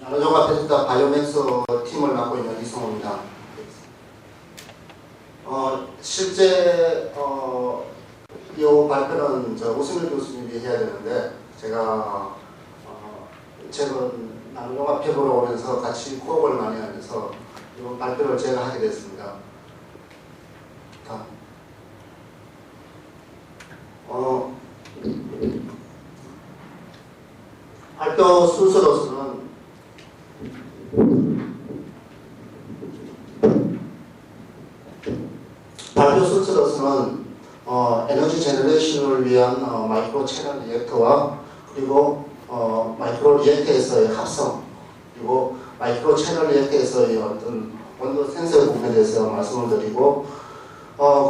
나노종합 바이오맥스 팀을 맡고 있는 이성호입니다. 실제 이 발표는 오승일 교수님이 해야 되는데 제가 최근 나노종합 폐보러 오면서 같이 코업을 많이 하면서 이 발표를 제가 하게 됐습니다. 발표 순서로서는 에너지 제너레이션을 위한 마이크로 채널 리액터와 그리고 마이크로 리액터에서의 합성 그리고 마이크로 채널 리액터에서의 어떤 온도 센서의 부분에 대해서 말씀을 드리고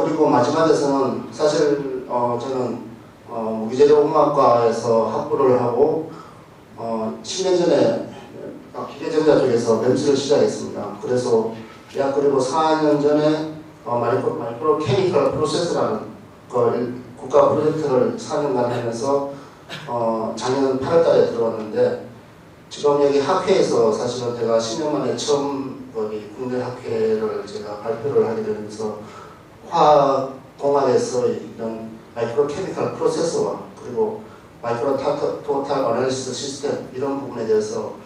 그리고 마지막에서는 사실 저는 무기재료공학과에서 학부를 하고 10년 전에 기계전자 쪽에서 멘트를 시작했습니다. 그래서 약 그리고 4년 전에 마이크로 케미컬 프로세스라는 국가 프로젝트를 4년간 하면서 작년 8월달에 들어왔는데 지금 여기 학회에서 사실은 제가 10년 만에 처음 거기 국내 학회를 제가 발표를 하게 되면서 화학공학에서 이런 마이크로 케미컬 프로세스와 그리고 마이크로 토탈 어널리시스 시스템 이런 부분에 대해서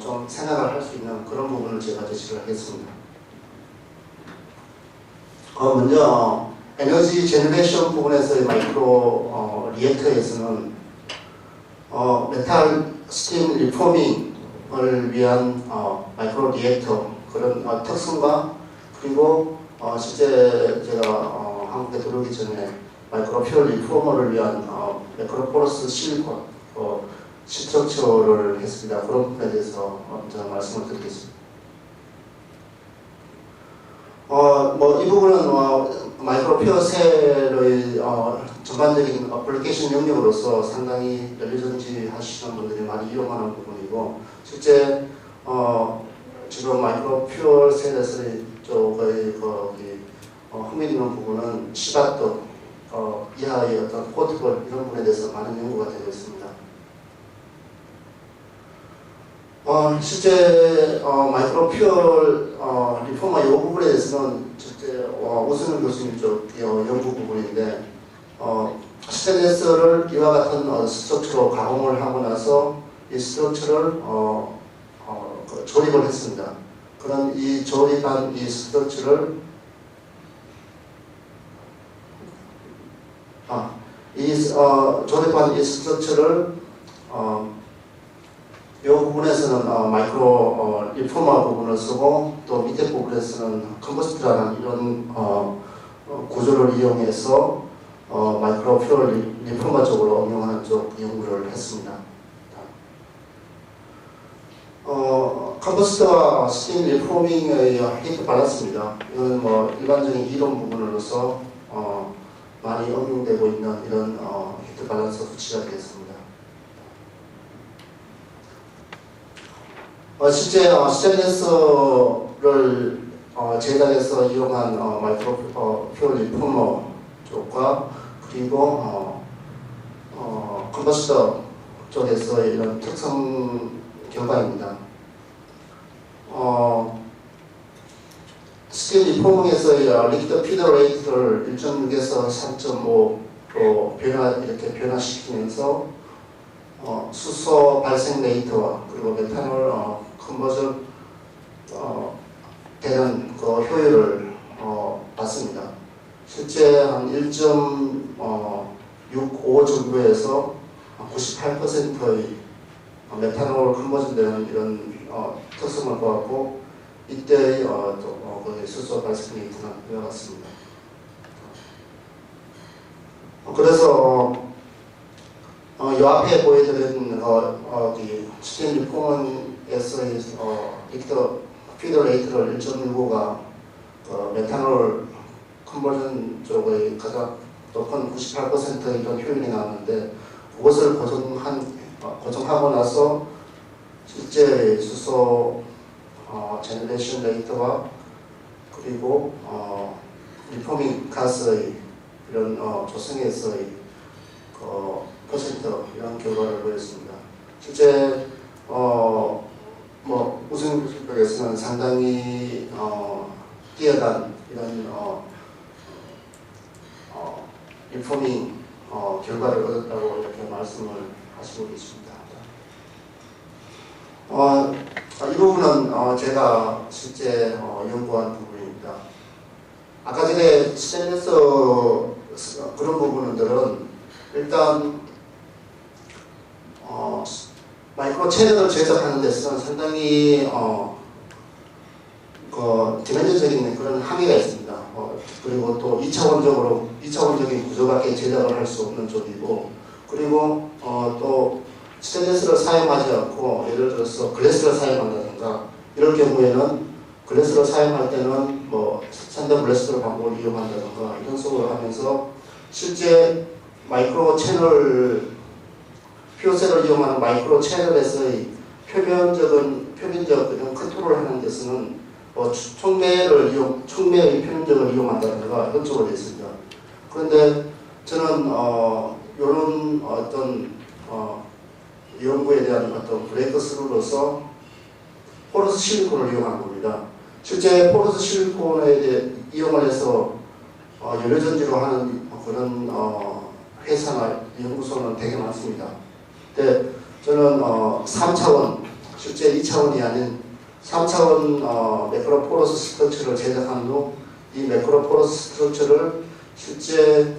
좀 생각을 할 수 있는 그런 부분을 제가 제시를 하겠습니다. 먼저 에너지 제너레이션 부분에서의 마이크로 리액터에서는 메탈 스팀 리포밍을 위한 마이크로 리액터 그런 특성과 그리고 실제 제가 한국에 들어오기 전에 마이크로 퓨얼 리포머를 위한 매크로포러스 실리콘 스트럭처를 했습니다. 그런 부분에 대해서 먼저 말씀을 드리겠습니다. 이 부분은 마이크로 퓨어셀의 전반적인 어플리케이션 영역으로서 상당히 연료전지 하시는 분들이 많이 이용하는 부분이고 실제 지금 마이크로 퓨어셀에서의 쪽의 흥미있는 부분은 시바트 이하의 어떤 포트볼 이런 부분에 대해서 많은 연구가 되고 있습니다. 실제 마이크로 퓨얼 리포머 이 부분에 대해서는 실제 오승일 교수님 쪽 연구 부분인데 스테인리스를 이와 같은 스트럭처로 가공을 하고 나서 이 스트럭처를 조립을 했습니다. 그런 이 조립한 이 스트럭처를 조립한 이 스트럭처를 이 부분에서는 마이크로 리포머 부분을 쓰고 또 밑에 부분에서는 컴포스트라는 이런 구조를 이용해서 마이크로 퓨얼 리포머 쪽으로 응용하는 쪽 연구를 했습니다. 컴포스트와 스팀 리포밍의 히트 밸런스입니다. 이건 일반적인 이론 부분으로서 많이 응용되고 있는 이런 히트 밸런스 수치가 되겠습니다. 실제 스테인리스를 제작해서 이용한 마이크로 퓨얼 리포머 쪽과 그리고 컴포스터 쪽에서 이런 특성 결과입니다. 스팀 리포밍에서의 리퀴드 피드 레이트를 1.6에서 3.5로 이렇게 변화시키면서 수소 발생 레이트와 그리고 메탄올 컨버전 되는 그 효율을 봤습니다. 실제 한 1.65 정도에서 98%의 메탄올 컨버전 되는 이런 특성을 보았고 이때의 수소 발생 레이트는 이와 같습니다. 그래서 이 앞에 보여드린 스팀 리포머에서의 피드 레이트를 1.15가 메탄올 컨버전 쪽의 가장 높은 98% 이런 효율이 나왔는데 그것을 고정하고 나서 실제 수소 제너레이션 레이트와 그리고 리포밍 가스의 이런 조성에서의 퍼센트 이런 결과를 보였습니다. 실제 쪽에서는 상당히 뛰어난 이런 인포밍 결과를 얻었다고 이렇게 말씀을 하시고 계십니다. 이 부분은 제가 실제 연구한 부분입니다. 아까 전에 스테인리스 그런 부분들은 일단 마이크로 채널을 제작하는 데서는 상당히 디멘전적인 그런 한계가 있습니다. 그리고 또 2차원적인 구조밖에 제작을 할 수 없는 쪽이고, 그리고 또 스테인리스를 사용하지 않고 예를 들어서 글래스를 사용한다든가 이럴 경우에는 글래스를 사용할 때는 뭐 스탠더 블래스터 방법을 이용한다든가 이런 식으로 하면서 실제 마이크로 채널 퓨어셀을 이용하는 마이크로 채널에서의 표면적 이런 컨트롤을 하는 데서는 촉매의 표면적을 이용한다든가 이런 쪽으로 되어 있습니다. 그런데 저는 이런 어떤 연구에 대한 어떤 브레이크스루로서 포러스 실리콘을 이용한 겁니다. 실제 포러스 실리콘에 이용을 해서 연료전지로 하는 그런 회사나 연구소는 되게 많습니다. 근데 저는 3차원, 실제 2차원이 아닌 3차원 매크로포러스 스트럭처를 제작한 후 이 매크로포러스 스트럭처를 실제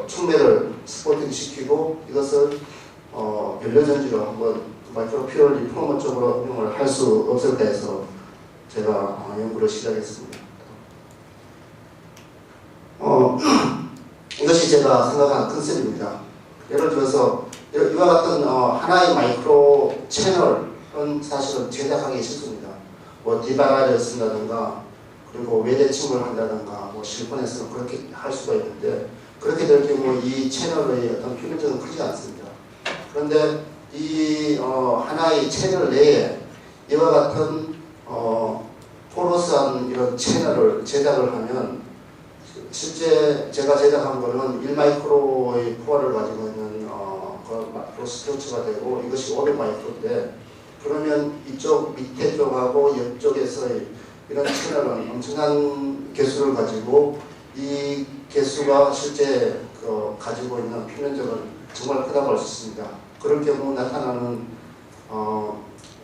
촉매를 스포팅 시키고 이것을 연료전지로 한번 마이크로 퓨어 리포머 쪽으로 응용을 할 수 없을까 해서 제가 연구를 시작했습니다. 이것이 제가 생각하는 컨셉입니다. 예를 들어서 이와 같은 하나의 마이크로 채널은 사실은 제작하기 쉽습니다. 뭐 디바라를 쓴다든가 그리고 외대침을 한다든가 뭐 실폰에서는 그렇게 할 수가 있는데 그렇게 될 경우 이 채널의 어떤 표면적은 크지 않습니다. 그런데 이 하나의 채널 내에 이와 같은 포러스한 이런 채널을 제작을 하면 실제 제가 제작한 거는 1마이크로의 포화를 가지고 있는 마이크로 스트럭처가 되고 이것이 500마이크로인데 그러면 이쪽 밑에 쪽하고 옆쪽에서의 이런 채널은 엄청난 개수를 가지고 이 개수가 실제 가지고 있는 표면적은 정말 크다고 할 수 있습니다. 그럴 경우 나타나는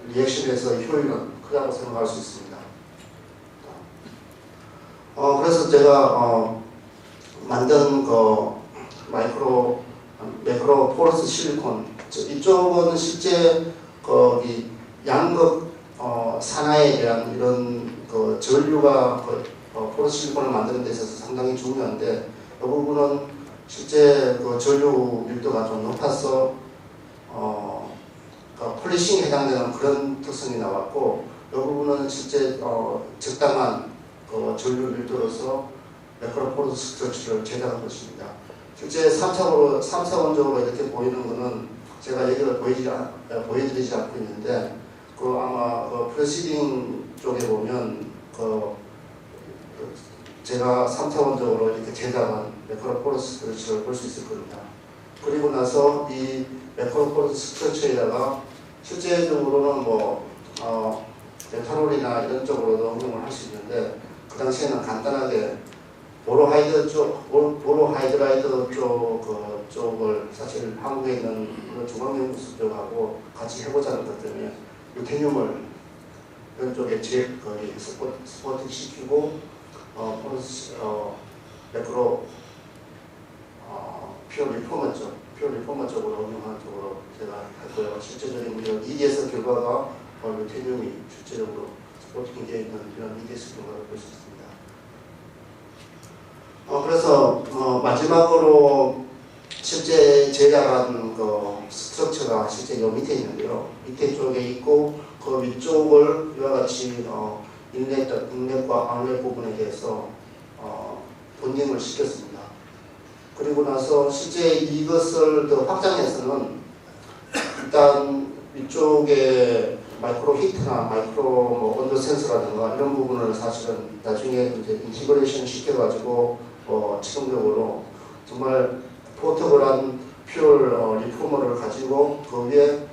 리액션에서의 효율은 크다고 생각할 수 있습니다. 그래서 제가 만든 매크로 포러스 실리콘 이쪽은 실제 거기 양극 산화에 대한 이런 전류가 포러스 실리콘을 만드는 데 있어서 상당히 중요한데 이 부분은 실제 전류 밀도가 좀 높아서 폴리싱에 해당되는 그런 특성이 나왔고 이 부분은 실제 적당한 전류 밀도로서 매크로포러스 스트럭처를 제작한 것입니다. 실제 3차원적으로 이렇게 보이는 것은 제가 여기를 보여드리지 않고 있는데 아마 프로시딩 쪽에 보면 제가 3차원적으로 이렇게 제작한 매크로포러스 스트럭처를 볼 수 있을 겁니다. 그리고 나서 이 매크로포러스 스트럭처에다가 실제적으로는 메탄올이나 이런 쪽으로도 응용을 할 수 있는데 그 당시에는 간단하게 보로하이드라이드 쪽을 사실 한국에 있는 중앙연구소 쪽하고 같이 해보자는 것 때문에 루테늄을 이런 쪽에 거의 스포팅 시키고 매크로 퓨어 리포머 쪽으로 응용하는 쪽으로 제가 했고요. 실제적인 이런 EDS 결과가 루테늄이 실제적으로 스포팅이 되어 있는 이런 EDS 결과를 볼 수 있습니다. 그래서 마지막으로 실제 제작한 스트럭처가 실제 요 밑에 있는데요. 밑에 쪽에 있고 그 위쪽을 이와 같이 인렛과 아웃렛 부분에 대해서 본딩을 시켰습니다. 그리고 나서 실제 이것을 더 확장해서는 일단 위쪽에 마이크로 히트나 마이크로 온도 센서라든가 이런 부분을 사실은 나중에 이제 인티그레이션 시켜가지고 최종적으로 정말 포터블한 퓨어 리포머를 가지고 그 위에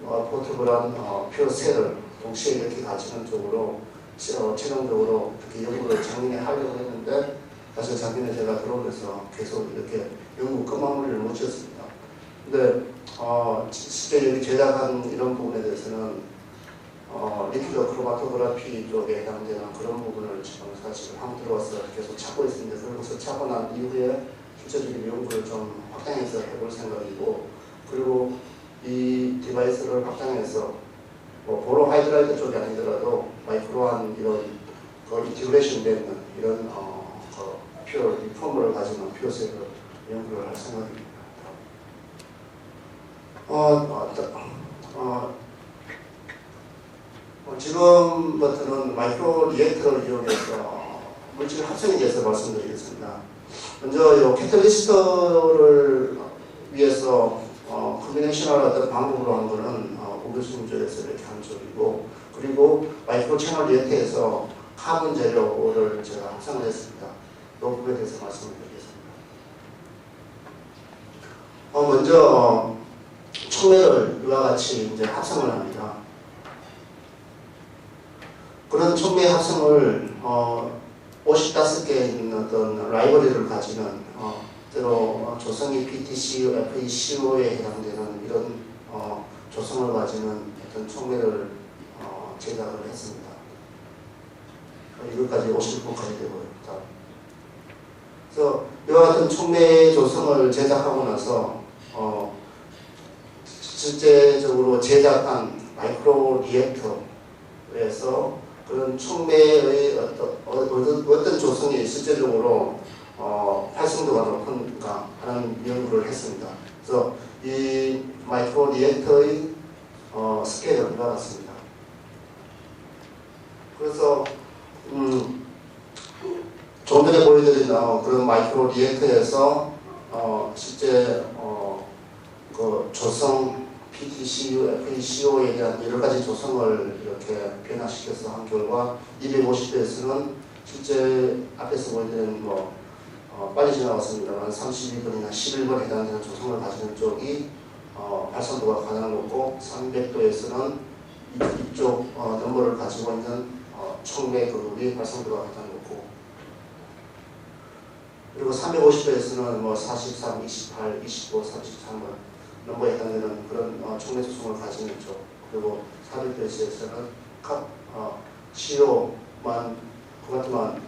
포터블한 퓨어 셀을 동시에 이렇게 가지는 쪽으로 최종적으로 이렇게 연구를 작년에 하려고 했는데 사실 작년에 제가 들어오면서 계속 이렇게 연구 끝마무리를 못 지었습니다. 근데 실제 여기 제작한 이런 부분에 대해서는 리퀴드 크로마토그래피 쪽에 해당되는 그런 부분을 지금 사실 한번 들어와서 계속 찾고 있습니다. 그래서 찾고 난 이후에 실제적인 연구를 좀 확장해서 해볼 생각이고, 그리고 이 디바이스를 확장해서 보로 하이드라이트 쪽이 아니더라도 마이크로한 이런 인티그레이션 되는 이런 퓨어 리폼을 가지는 퓨어셀을 연구를 할 생각입니다. 지금부터는 마이크로 리액터를 이용해서 물질 합성에 대해서 말씀드리겠습니다. 먼저 이 캐탈리스트를 위해서 컨비네이셔널 어떤 방법으로 한 거는 우교수님 쪽에서 이렇게 한 쪽이고, 그리고 마이크로 채널 리액터에서 카본 재료를 제가 합성을 했습니다. 이 부분에 대해서 말씀을 드리겠습니다. 먼저 촉매를 이와 같이 이제 합성을 합니다. 그런 촉매 합성을 55개 있는 어떤 라이브러리를 가지는 때로 조성이 PTCU, FECO에 해당되는 이런 조성을 가지는 어떤 촉매를 제작을 했습니다. 이것까지 50분까지 되고요. 그래서 이와 같은 촉매 조성을 제작하고 나서 실제적으로 제작한 마이크로 리액터에서 그런 촉매의 어떤 조성이 실제적으로 활성도가 높은가 하는 연구를 했습니다. 그래서 이 마이크로 리액터의 스케일은 이와 같습니다. 그래서 조금 전에 보여드린 그런 마이크로 리액터에서 실제 그 조성 PTCU, FECO에 대한 여러 가지 조성을 이렇게 변화시켜서 한 결과 250도에서는 실제 앞에서 보여드린 빨리 지나갔습니다만 32번이나 11번에 해당되는 조성을 가지는 쪽이 활성도가 가장 높고, 300도에서는 이쪽 넘버를 가지고 있는 촉매 그룹이 활성도가 가장 높고, 그리고 350도에서는 43, 28, 25, 33번 넘버에 해당되는 그런 촉매 조성을 가지는 쪽, 그리고 400도에서는 CO만 그것만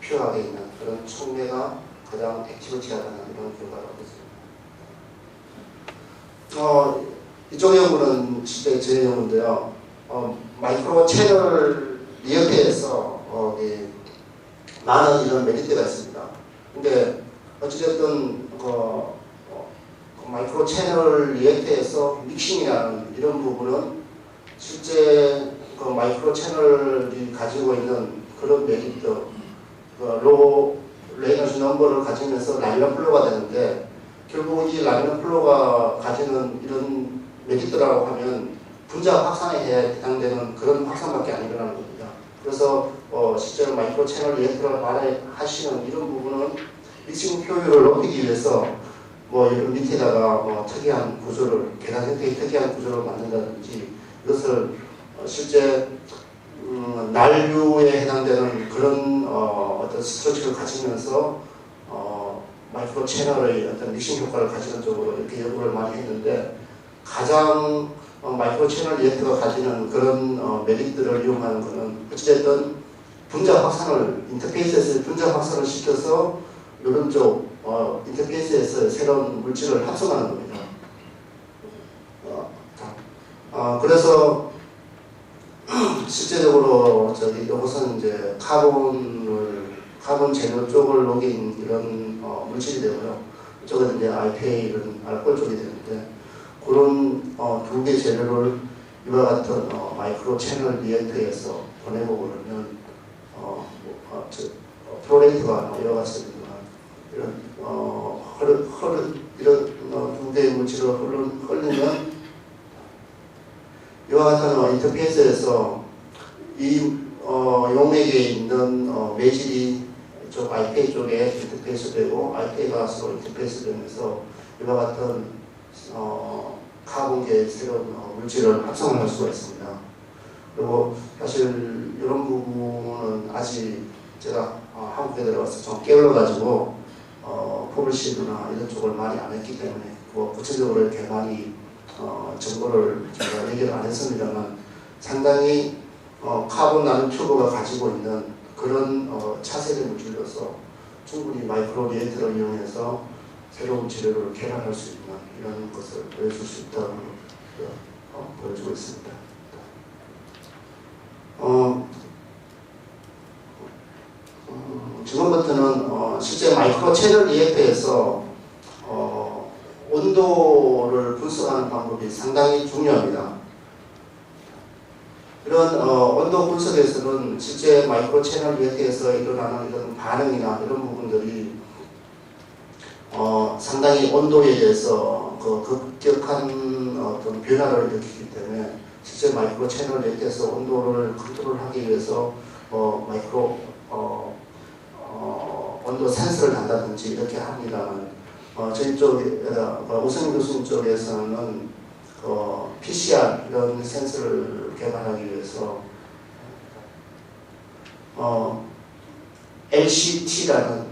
퓨어하게 있는 그런 촉매가 가장 액티비티하다는 이런 결과를 얻었습니다. 이쪽 연구는 실제 제 연구인데요. 마이크로 채널 리액터에서 많은 이런 메리트가 있습니다. 근데 어찌됐든 마이크로 채널 리액터에서 믹싱이라는 이런 부분은 실제 마이크로 채널이 가지고 있는 그런 메리트, 로우 레이넌스 넘버를 가지면서 라미너 플로우가 되는데, 결국 이 라미너 플로우가 가지는 이런 메리트라고 하면 분자 확산에 해당되는 그런 확산밖에 안 일어나는 겁니다. 그래서 실제로 마이크로 채널 리액터를 말하시는 이런 부분은 믹싱 효율을 높이기 위해서 이런 밑에다가 특이한 구조를, 계단 형태의 특이한 구조를 만든다든지, 이것을 실제 난류에 해당되는 그런 어떤 스트럭처를 가지면서 마이크로 채널의 어떤 믹싱 효과를 가지는 쪽으로 이렇게 연구를 많이 했는데, 가장 마이크로 채널 리액터가 가지는 그런 메리트를 이용하는 것은 어찌됐든 분자 확산을, 인터페이스에서 분자 확산을 시켜서 이런 쪽 인터페이스에서 새로운 물질을 합성하는 겁니다. 그래서 실제적으로 이것은 이제 카본 재료 쪽을 녹인 이런 물질이 되고요. 이쪽은 이제 IPA 이런 알코올 쪽이 되는데, 그런 두 개 재료를 이와 같은 마이크로 채널 리액터에서 보내고 그러면 플로레이트가 이와 같습니다. 이런 이런 두 개의 물질을 흘리면 이와 같은 인터페이스에서 이 용맥에 있는 매질이 이쪽 IPA 쪽에 인터페이스 되고, IPA가 서로 인터페이스 되면서 이와 같은 카본계의 새로운 물질을 합성을 할 수가 있습니다. 그리고 사실 이런 부분은 아직 제가 한국에 들어가서 좀 게을러가지고 퍼블리시드나 이런 쪽을 많이 안 했기 때문에 구체적으로 이렇게 많이 정보를 제가 얘기를 안 했습니다만 상당히 카본 나노튜브가 가지고 있는 그런 차세대를 줄여서 충분히 마이크로 리액터를 이용해서 새로운 재료를 개발할 수 있는 이런 것을 보여줄 수 있다고 보여주고 있습니다. 지금부터는 실제 마이크로 채널 리액터에서 온도를 분석하는 방법이 상당히 중요합니다. 이런 온도 분석에서는 실제 마이크로 채널 리액터에서 일어나는 이런 반응이나 이런 부분들이 상당히 온도에 대해서 급격한 어떤 변화를 일으키기 때문에 실제 마이크로 채널 리액터에서 온도를 컨트롤하기 위해서 온도 센서를 단다든지 이렇게 합니다만 저희 쪽에 오승민 교수님 쪽에서는 PCR 이런 센서를 개발하기 위해서 LCT라는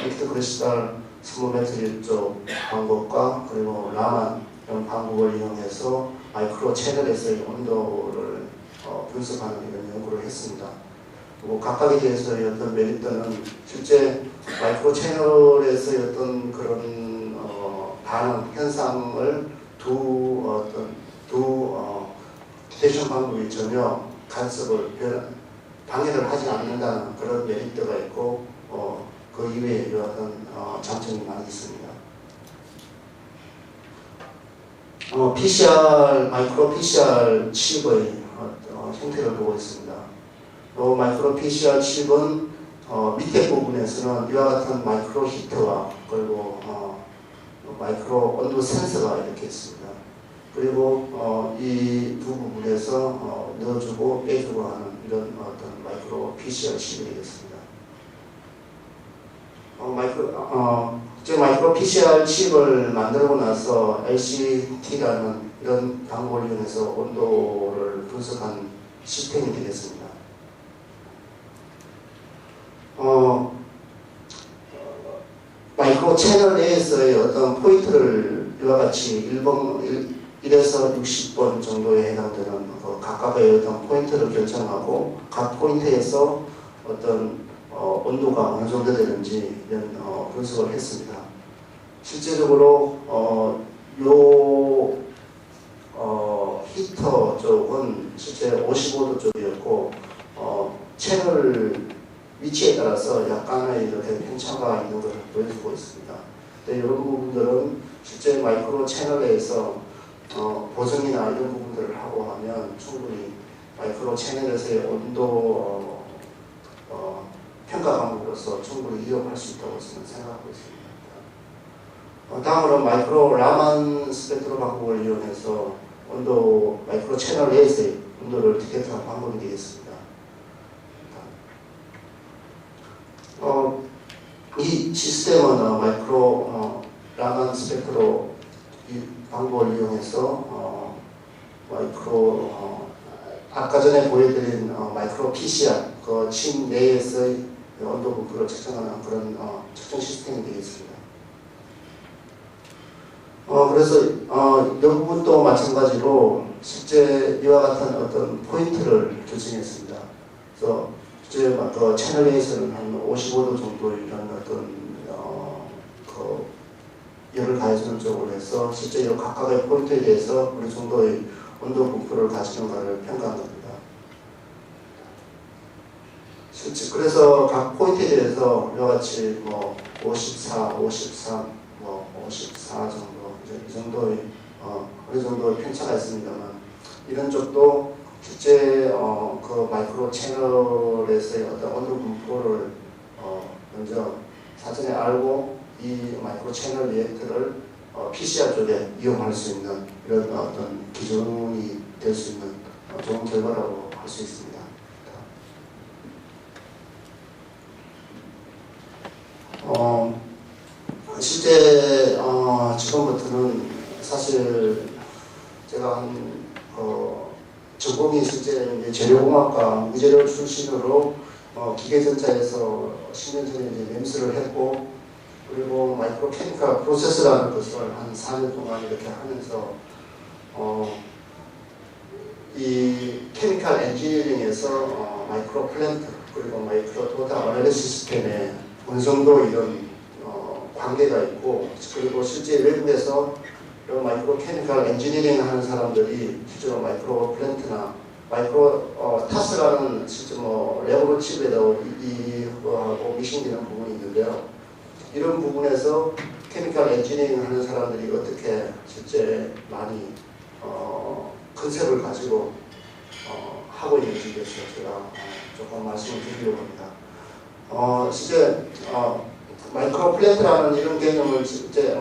리퀴드 크리스탈 스모메트리 쪽 방법과 그리고 라만 이런 방법을 이용해서 마이크로 채널에서의 온도를 분석하는 이런 연구를 했습니다. 그리고 각각에 대해서의 어떤 메리트는 실제 마이크로 채널에서의 어떤 그런 반응 현상을 두 디텍션 방법이 전혀 간섭을 방해를 하지 않는다는 그런 메리트가 있고 그 이외에 어떤 장점이 많이 있습니다. 마이크로 PCR 칩의 형태를 보고 있습니다. 마이크로 PCR 칩은 밑에 부분에서는 이와 같은 마이크로 히터와 그리고 마이크로 온도 센서가 이렇게 있습니다. 그리고 이 두 부분에서 넣어주고 빼주고 하는 이런 어떤 마이크로 PCR 칩이 되겠습니다. 마이크로 PCR 칩을 만들고 나서 LCT라는 이런 방법을 이용해서 온도를 분석한 시스템이 되겠습니다. 마이크로 채널 내에서의 어떤 포인트를 이와 같이 1에서 60번 정도에 해당되는 각각의 어떤 포인트를 결정하고 각 포인트에서 어떤 온도가 어느 정도 되는지 이런 분석을 했습니다. 실제적으로 히터 쪽은 실제 55도 쪽이었고 채널 위치에 따라서 약간의 이렇게 편차가 있는 것을 보여주고 있습니다. 근데 이런 부분들은 실제 마이크로 채널에서 보정이나 이런 부분들을 하고 하면 충분히 마이크로 채널에서의 온도 평가 방법으로서 충분히 이용할 수 있다고 저는 생각하고 있습니다. 다음으로 마이크로 라만 스펙트로 방법을 이용해서 마이크로 채널 내에서의 온도를 디텍트하는 방법이 되겠습니다. 이 시스템은 마이크로 라만 스펙트로 이 방법을 이용해서 아까 전에 보여드린 마이크로 PCR 그 칩 내에서의 온도 분포를 측정하는 그런 측정 시스템이 되겠습니다. 그래서 이 부분도 마찬가지로 실제 이와 같은 어떤 포인트를 결정했습니다. 그래서 실제 그 채널 내에서는 한 55도 정도 이런 어떤 열을 가해주는 쪽으로 해서 실제 이 각각의 포인트에 대해서 어느 정도의 온도 분포를 가지는가를 평가한 겁니다. 그래서 각 포인트에 대해서 이와 같이 54, 53, 54 정도 이 정도의 어느 정도의 편차가 있습니다만 이런 쪽도 실제 그 마이크로 채널에서의 어떤 온도 분포를 먼저 사전에 알고 이 마이크로 채널 리액터를 PCR 쪽에 이용할 수 있는 이런 어떤 기준이 될 수 있는 좋은 결과라고 할 수 있습니다. 실제 지금부터는 사실 제가 전공이 이분이 실제 이제 재료공학과 무재료 출신으로 기계전자에서 10년 전에 이제 램스를 했고, 그리고 마이크로 케미컬 프로세스라는 것을 한 4년 동안 이렇게 하면서 이 케미컬 엔지니어링에서 마이크로 플랜트 그리고 마이크로 도타 어널리시 시스템에 어느 정도 이런 관계가 있고, 그리고 실제 외국에서 이런 마이크로 케미컬 엔지니어링 하는 사람들이 실제로 마이크로 플랜트나 마이크로 타스라는 실제 레버러칩에도 이거하고 미싱되는 부분이 있는데요. 이런 부분에서 케미컬 엔지니어링 하는 사람들이 어떻게 실제 많이 컨셉을 가지고 하고 있는지에 대해서 제가 조금 말씀을 드리려고 합니다. 실제 마이크로 플랜트라는 이런 개념을 실제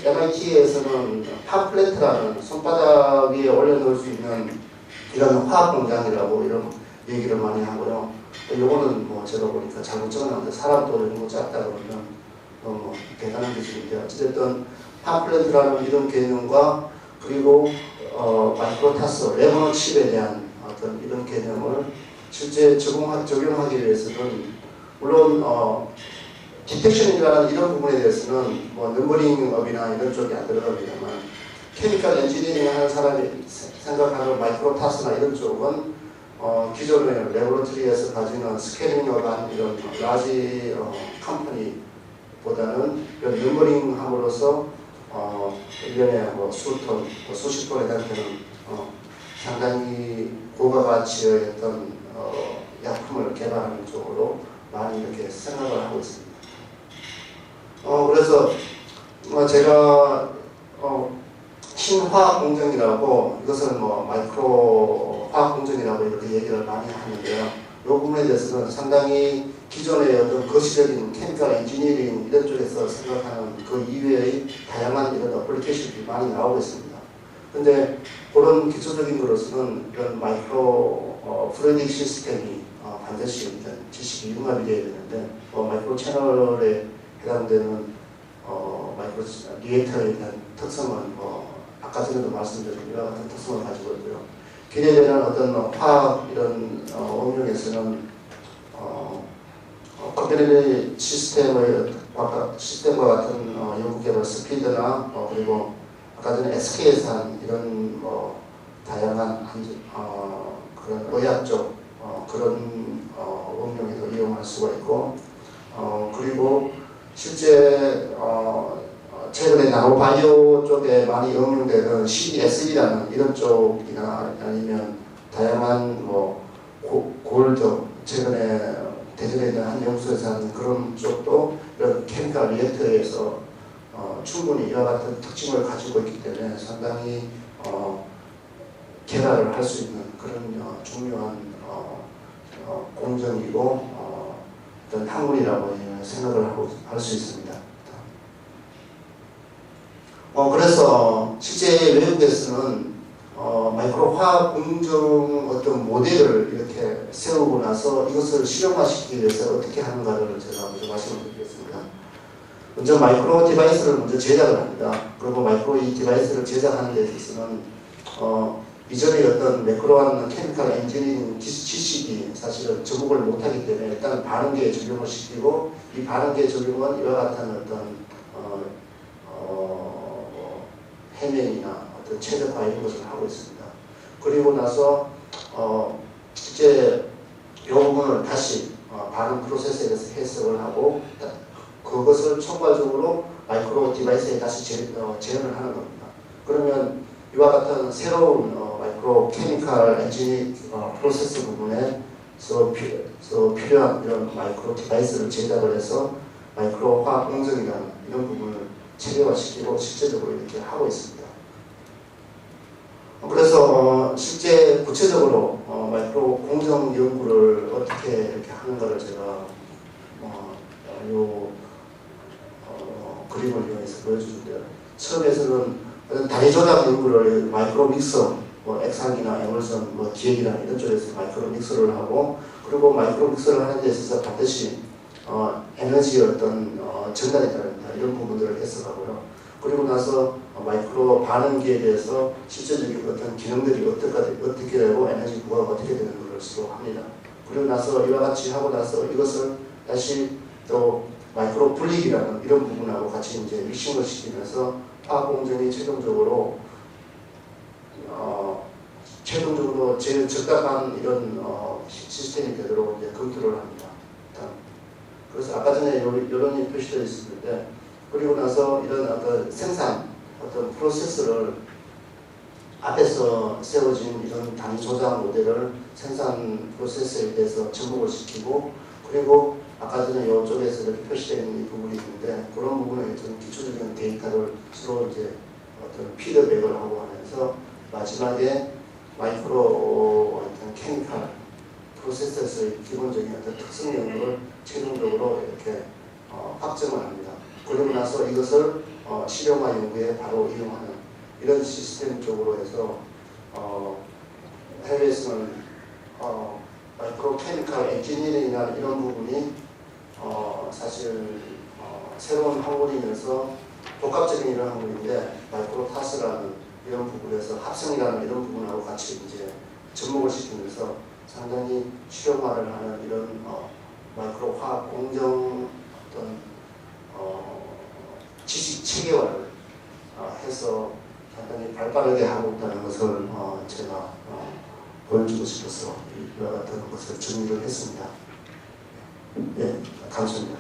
MIT에서는 팜 플랜트라는 손바닥 위에 올려놓을 수 있는 이런 화학 공장이라고 이런 얘기를 많이 하고요. 요거는 제가 보니까 잘못 적어놨는데 사람도 이런 거 작다 그러면 대단한 기술인데, 어쨌든 팜 플랜트라는 이런 개념과 그리고 마이크로 타스 레버넌 칩에 대한 어떤 이런 개념을 실제 적용하기 위해서는 물론 디텍션이라는 이런 부분에 대해서는 넘버링업이나 이런 쪽이 안 들어갑니다만, 케미컬 엔지니어링 하는 사람이 생각하는 마이크로 타스나 이런 쪽은 기존의 레버러터리에서 가지는 스케일링업한 이런 라지 컴퍼니보다는 이런 넘버링 함으로써 1년에 수톤, 수십 톤에 달하는 상당히 고가 가치의 어떤 약품을 개발하는 쪽으로 많이 이렇게 생각을 하고 있습니다. 그래서 제가 신화학 공정이라고, 이것은 마이크로 화학 공정이라고 이렇게 얘기를 많이 하는데요. 이 부분에 대해서는 상당히 기존의 어떤 거시적인 케미컬 엔지니어링 이런 쪽에서 생각하는 그 이외의 다양한 이런 어플리케이션들이 많이 나오고 있습니다. 근데 그런 기초적인 것으로서는 이런 마이크로 플루이딕 시스템이 반드시 일단 지식이 융합이 되어야 되는데, 마이크로 채널에 해당되는 마이크로 리액터에 대한 특성은 아까 전에도 말씀드린 이와 같은 특성을 가지고 있고요. 기대되는 어떤 화학 이런 응용에서는 컴퓨터 시스템과 같은 연구개발 스피드나 그리고 아까 전에 SK에서 한 이런 다양한 그런 의학적 그런 응용에도 이용할 수가 있고, 그리고 실제 최근에 나노바이오 쪽에 많이 응용되는 CDSE라는 이런 쪽이나 아니면 다양한 골드, 최근에 대전에 있는 한 연구소에서 하는 그런 쪽도 이런 케미컬 리액터에서 충분히 이와 같은 특징을 가지고 있기 때문에 상당히 개발을 할 수 있는 그런 중요한 공정이고 어떤 학문이라고 생각을 할 수 있습니다. 그래서 실제 외국에서는 마이크로 화학 공정 어떤 모델을 이렇게 세우고 나서 이것을 실용화시키기 위해서 어떻게 하는가를 제가 먼저 말씀을 드리겠습니다. 먼저 마이크로 디바이스를 먼저 제작을 합니다. 그리고 마이크로 이 디바이스를 제작하는 데 있어서는 이전에 어떤 매크로한 케미컬 엔지니어링 지식이 사실은 접목을 못하기 때문에 일단 반응계에 적용을 시키고, 이 반응계 적용은 이와 같은 어떤 해명이나 어떤 최적화 이런 것을 하고 있습니다. 그리고 나서 실제 이 부분을 다시 반응 프로세스에 대해서 해석을 하고 그것을 촉발적으로 마이크로 디바이스에 다시 재현을 하는 겁니다. 그러면 이와 같은 새로운 마이크로 케미컬 엔지니어링 프로세스 부분에서 필요한 이런 마이크로 디바이스를 제작을 해서 마이크로 화학 공정이라는 이런 부분을 체계화시키고 실제적으로 이렇게 하고 있습니다. 그래서 실제 구체적으로 마이크로 공정 연구를 어떻게 이렇게 하는가를 제가 그림을 이용해서 보여주는데요. 처음에서는 다리 조작 연구를 마이크로 믹서, 액상이나 에멀선, 기획이나 이런 쪽에서 마이크로 믹서를 하고, 그리고 마이크로 믹서를 하는 데 있어서 반드시 에너지의 어떤 전달이 다릅니다. 이런 부분들을 해석하고요. 그리고 나서 마이크로 반응기에 대해서 실제적인 어떤 기능들이 어떻게 되고 에너지 부하가 어떻게 되는 것으로 합니다. 그리고 나서 이와 같이 하고 나서 이것을 다시 또 마이크로 분리기라는 이런 부분하고 같이 이제 믹싱을 시키면서 화학 공정이 최종적으로 제일 적당한 이런 시스템이 되도록 이제 검토를 합니다. 그래서 아까 전에 요런이 표시되어 있었는데, 그리고 나서 이런 어떤 생산, 어떤 프로세스를 앞에서 세워진 이런 단위 조작 모델을 생산 프로세스에 대해서 접목을 시키고, 그리고 아까 전에 이쪽에서 이렇게 표시되어 있는 이 부분이 있는데, 그런 부분에 좀 기초적인 데이터를 서로 이제 어떤 피드백을 하고 하면서 마지막에 마이크로 어떤 케미칼 프로세스에서의 기본적인 어떤 특성 연구를 최종적으로 이렇게 확정을 합니다. 그리고 나서 이것을 실용화 연구에 바로 이용하는 이런 시스템 쪽으로 해서 해외에서는 마이크로 케미칼 엔지니어링이나 이런 부분이 사실 새로운 학문이면서 복합적인 이런 학문인데, 마이크로 타스라는 이런 부분에서 합성이라는 이런 부분하고 같이 이제 접목을 시키면서 상당히 실용화를 하는 이런 마이크로 화학 공정 어떤 지식 체계화를 해서 상당히 발빠르게 하고 있다는 것을 제가 보여주고 싶어서 이와 같은 것을 정리를 했습니다. 네, 감사합니다.